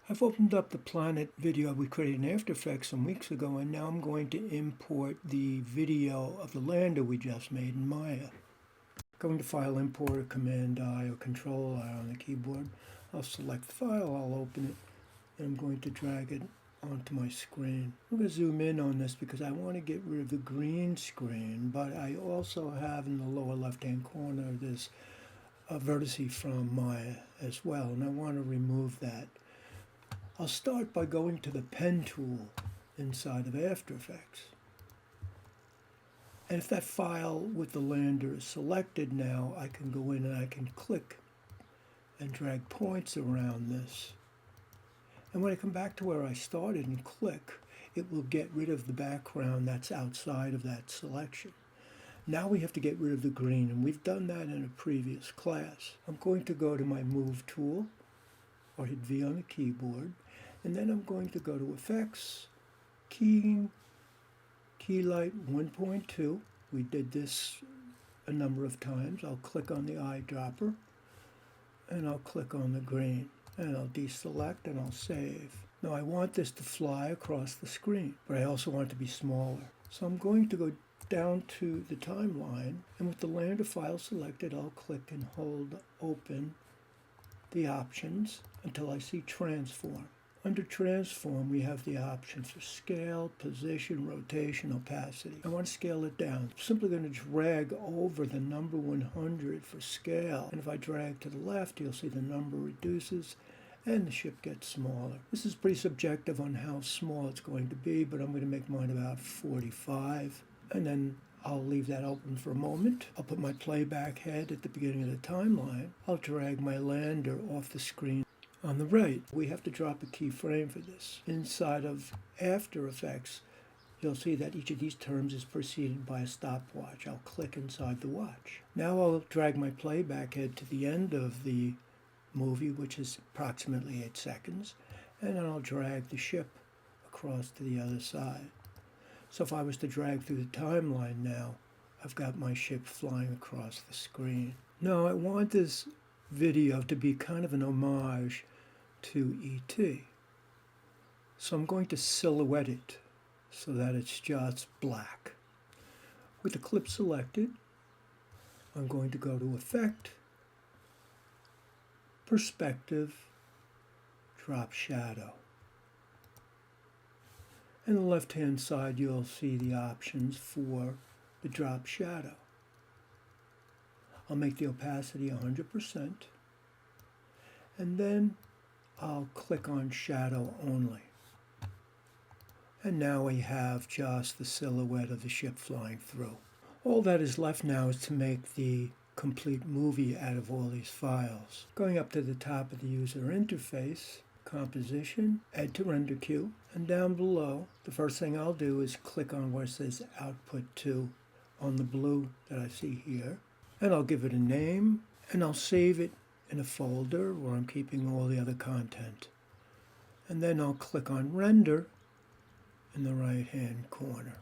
I've opened up the planet video we created in After Effects some weeks ago, and now I'm going to import the video of the lander we just made in Maya. Going to File, Import, or Command-I, or Control-I on the keyboard. I'll select the file, I'll open it, and I'm going to drag it onto my screen. I'm going to zoom in on this because I want to get rid of the green screen, but I also have in the lower left-hand corner this vertice from Maya as well, and I want to remove that. I'll start by going to the pen tool inside of After Effects. And if that file with the lander is selected now, I can go in and I can click and drag points around this. And when I come back to where I started and click, it will get rid of the background that's outside of that selection. Now we have to get rid of the green, and we've done that in a previous class. I'm going to go to my Move tool, or hit V on the keyboard, and then I'm going to go to Effects, Keying, Key Light 1.2. We did this a number of times. I'll click on the eyedropper, and I'll click on the green, and I'll deselect, and I'll save. Now I want this to fly across the screen, but I also want it to be smaller. So I'm going to go down to the timeline, and with the lander file selected, I'll click and hold open the options until I see Transform. Under Transform, we have the options for scale, position, rotation, opacity. I want to scale it down. I'm simply going to drag over the number 100 for scale, and if I drag to the left, you'll see the number reduces and the ship gets smaller. This is pretty subjective on how small it's going to be, but I'm going to make mine about 45, and then I'll leave that open for a moment. I'll put my playback head at the beginning of the timeline. I'll drag my lander off the screen on the right. We have to drop a keyframe for this. Inside of After Effects, you'll see that each of these terms is preceded by a stopwatch. I'll click inside the watch. Now I'll drag my playback head to the end of the movie, which is approximately 8 seconds, and then I'll drag the ship across to the other side. So if I was to drag through the timeline now, I've got my ship flying across the screen. Now I want this video to be kind of an homage to E.T. So I'm going to silhouette it so that it's just black. With the clip selected, I'm going to go to Effect, Perspective, Drop Shadow. On the left-hand side, you'll see the options for the drop shadow. I'll make the opacity 100%, and then I'll click on Shadow Only. And now we have just the silhouette of the ship flying through. All that is left now is to make the complete movie out of all these files. Going up to the top of the user interface, Composition, Add to Render Queue, and down below, the first thing I'll do is click on where it says Output To on the blue that I see here, and I'll give it a name, and I'll save it in a folder where I'm keeping all the other content. And then I'll click on Render in the right-hand corner.